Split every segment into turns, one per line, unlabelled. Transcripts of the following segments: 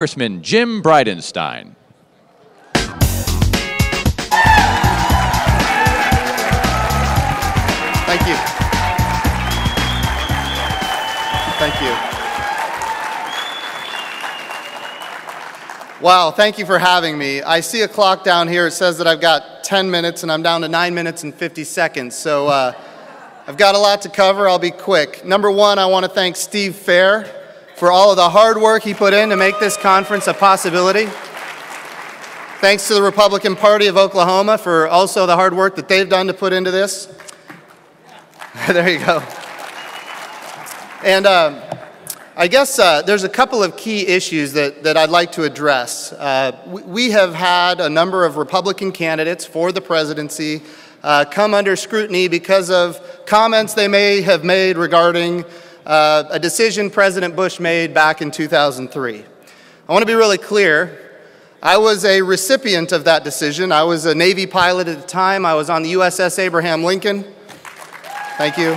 Congressman Jim Bridenstine.
Thank you. Thank you. Wow, thank you for having me. I see a clock down here. It says that I've got 10 minutes and I'm down to 9 minutes and 50 seconds. So I've got a lot to cover. I'll be quick. Number one, I want to thank Steve Fair for all of the hard work he put in to make this conference a possibility. Thanks to the Republican Party of Oklahoma for also the hard work that they've done to put into this. There you go. And I guess there's a couple of key issues that I'd like to address. We have had a number of Republican candidates for the presidency come under scrutiny because of comments they may have made regarding a decision President Bush made back in 2003. I want to be really clear. I was a recipient of that decision. I was a Navy pilot at the time. I was on the USS Abraham Lincoln. Thank you.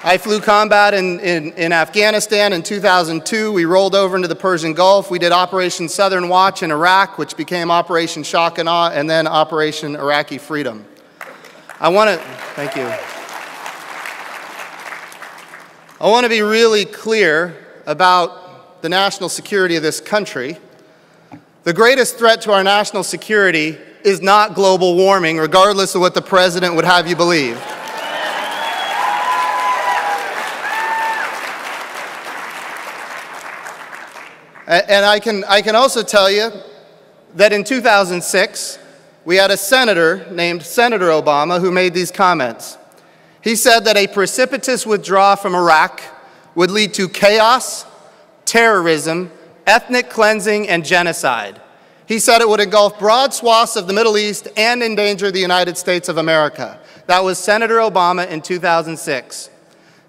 I flew combat in Afghanistan in 2002. We rolled over into the Persian Gulf. We did Operation Southern Watch in Iraq, which became Operation Shock and Awe, and then Operation Iraqi Freedom. Thank you. I want to be really clear about the national security of this country. The greatest threat to our national security is not global warming, regardless of what the president would have you believe. And I can also tell you that in 2006, we had a senator named Senator Obama who made these comments. He said that a precipitous withdrawal from Iraq would lead to chaos, terrorism, ethnic cleansing, and genocide. He said it would engulf broad swaths of the Middle East and endanger the United States of America. That was Senator Obama in 2006.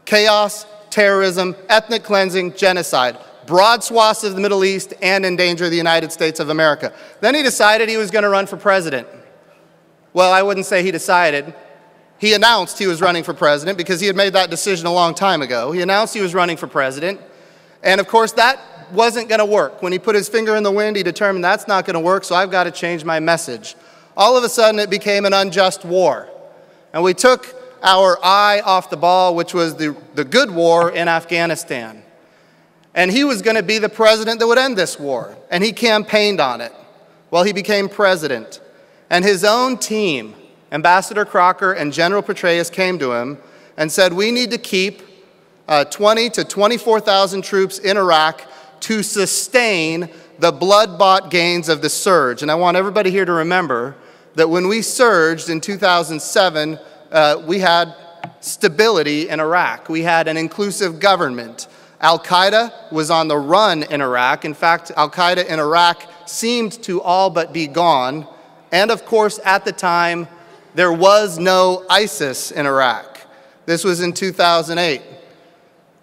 Chaos, terrorism, ethnic cleansing, genocide. Broad swaths of the Middle East and endanger the United States of America. Then he decided he was going to run for president. Well, I wouldn't say he decided. He announced he was running for president because he had made that decision a long time ago. He announced he was running for president. And of course, that wasn't going to work. When he put his finger in the wind, he determined that's not going to work, so I've got to change my message. All of a sudden, it became an unjust war. And we took our eye off the ball, which was the good war in Afghanistan. And he was going to be the president that would end this war. And he campaigned on it. Well, he became president. And his own team, Ambassador Crocker and General Petraeus, came to him and said, we need to keep 20 to 24,000 troops in Iraq to sustain the blood-bought gains of the surge. And I want everybody here to remember that when we surged in 2007, we had stability in Iraq. We had an inclusive government. Al-Qaeda was on the run in Iraq. In fact, Al-Qaeda in Iraq seemed to all but be gone. And of course, at the time, there was no ISIS in Iraq. This was in 2008.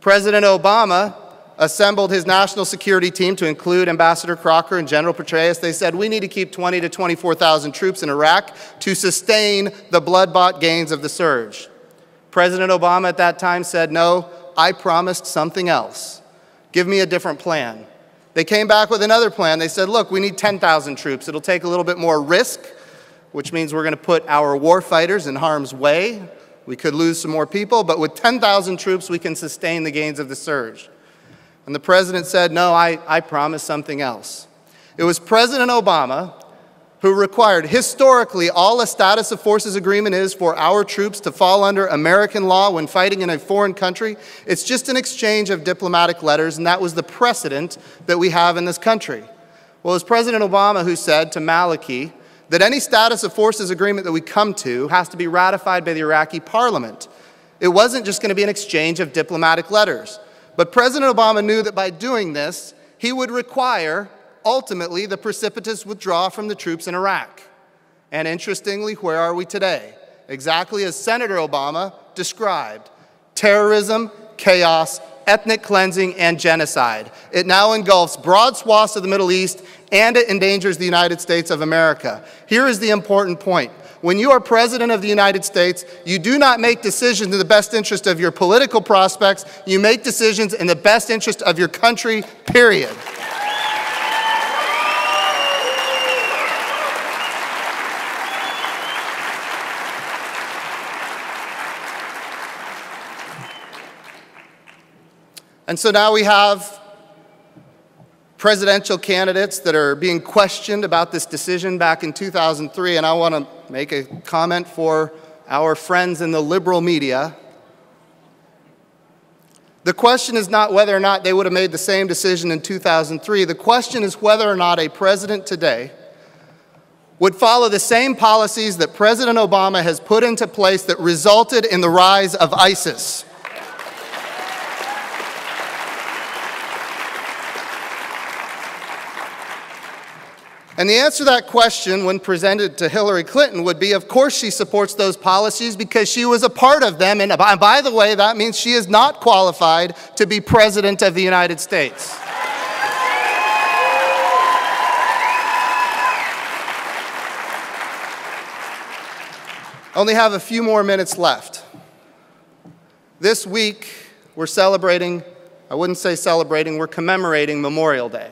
President Obama assembled his national security team to include Ambassador Crocker and General Petraeus. They said, we need to keep 20 to 24,000 troops in Iraq to sustain the blood-bought gains of the surge. President Obama at that time said, no, I promised something else. Give me a different plan. They came back with another plan. They said, look, we need 10,000 troops. It'll take a little bit more risk, which means we're going to put our war fighters in harm's way. We could lose some more people, but with 10,000 troops, we can sustain the gains of the surge. And the president said, no, I promised something else. It was President Obama who required, historically, all a status of forces agreement is for our troops to fall under American law when fighting in a foreign country. It's just an exchange of diplomatic letters, and that was the precedent that we have in this country. Well, it was President Obama who said to Maliki that any status of forces agreement that we come to has to be ratified by the Iraqi parliament. It wasn't just going to be an exchange of diplomatic letters. But President Obama knew that by doing this, he would require, ultimately, the precipitous withdrawal from the troops in Iraq. And interestingly, where are we today? Exactly as Senator Obama described: terrorism, chaos, ethnic cleansing, and genocide. It now engulfs broad swaths of the Middle East, and it endangers the United States of America. Here is the important point. When you are President of the United States, you do not make decisions in the best interest of your political prospects. You make decisions in the best interest of your country, period. And so now we have presidential candidates that are being questioned about this decision back in 2003, and I want to make a comment for our friends in the liberal media. The question is not whether or not they would have made the same decision in 2003. The question is whether or not a president today would follow the same policies that President Obama has put into place that resulted in the rise of ISIS. And the answer to that question, when presented to Hillary Clinton, would be, of course she supports those policies because she was a part of them. And by the way, that means she is not qualified to be President of the United States. Only have a few more minutes left. This week, we're celebrating, I wouldn't say celebrating, we're commemorating Memorial Day.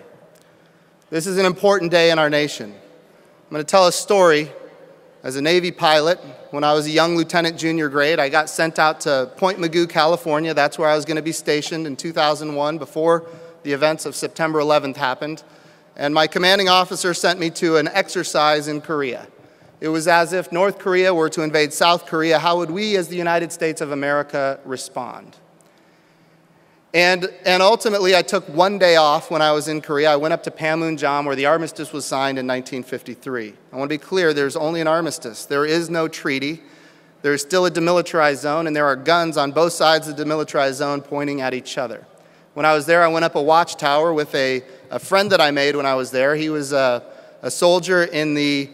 This is an important day in our nation. I'm going to tell a story. As a Navy pilot, when I was a young lieutenant junior grade, I got sent out to Point Mugu, California. That's where I was going to be stationed in 2001 before the events of September 11th happened. And my commanding officer sent me to an exercise in Korea. It was as if North Korea were to invade South Korea. How would we as the United States of America respond? And ultimately, I took one day off when I was in Korea. I went up to Panmunjom, where the armistice was signed in 1953. I want to be clear, there's only an armistice. There is no treaty. There is still a demilitarized zone, and there are guns on both sides of the demilitarized zone pointing at each other. When I was there, I went up a watchtower with a friend that I made when I was there. He was a soldier in the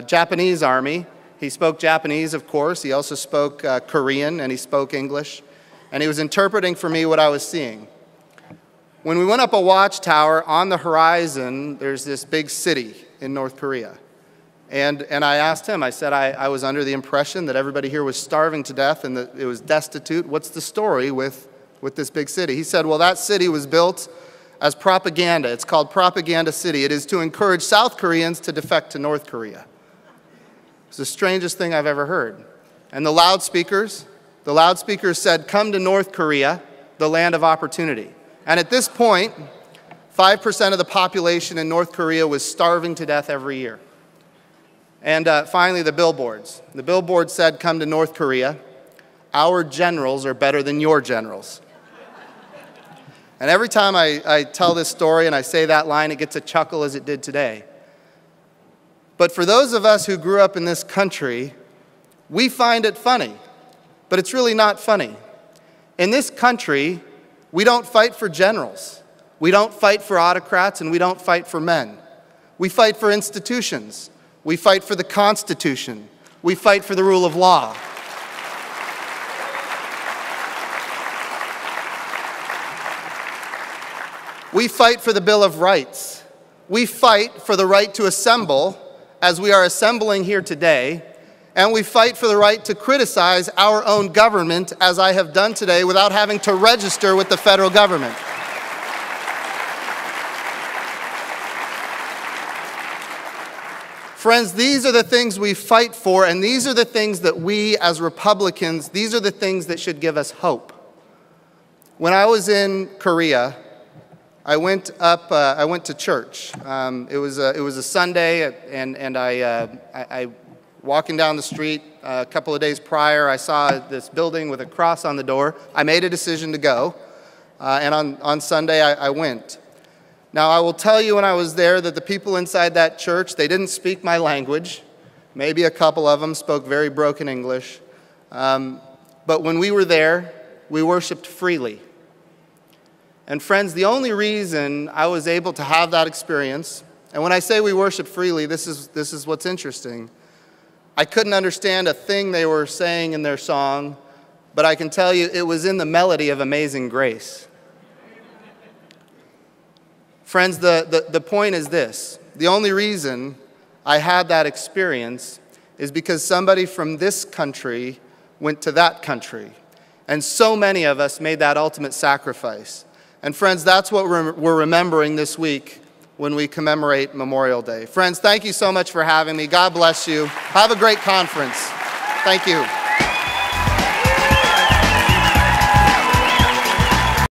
Japanese army. He spoke Japanese, of course. He also spoke Korean, and he spoke English. And he was interpreting for me what I was seeing. When we went up a watchtower, on the horizon, there's this big city in North Korea. And I asked him, I said, I was under the impression that everybody here was starving to death and that it was destitute. What's the story with this big city? He said, well, that city was built as propaganda. It's called Propaganda City. It is to encourage South Koreans to defect to North Korea. It's the strangest thing I've ever heard. And the loudspeakers said, come to North Korea, the land of opportunity. And at this point, 5% of the population in North Korea was starving to death every year. And finally, the billboards. The billboard said, come to North Korea. Our generals are better than your generals. And every time I tell this story and I say that line, it gets a chuckle as it did today. But for those of us who grew up in this country, we find it funny. But it's really not funny. In this country, we don't fight for generals. We don't fight for autocrats, and we don't fight for men. We fight for institutions. We fight for the Constitution. We fight for the rule of law. We fight for the Bill of Rights. We fight for the right to assemble, as we are assembling here today. And we fight for the right to criticize our own government, as I have done today, without having to register with the federal government. Friends, these are the things we fight for, and these are the things that we as Republicans, these are the things that should give us hope. When I was in Korea, I went to church. It was a Sunday, and I walking down the street a couple of days prior, I saw this building with a cross on the door. I made a decision to go, and on Sunday I went. Now, I will tell you when I was there that the people inside that church, they didn't speak my language. Maybe a couple of them spoke very broken English. But when we were there, we worshiped freely. And friends, the only reason I was able to have that experience, and when I say we worship freely, this is what's interesting. I couldn't understand a thing they were saying in their song, but I can tell you it was in the melody of Amazing Grace. Friends, the point is this. The only reason I had that experience is because somebody from this country went to that country. And so many of us made that ultimate sacrifice. And friends, that's what we're remembering this week when we commemorate Memorial Day. Friends, thank you so much for having me. God bless you. Have a great conference. Thank you.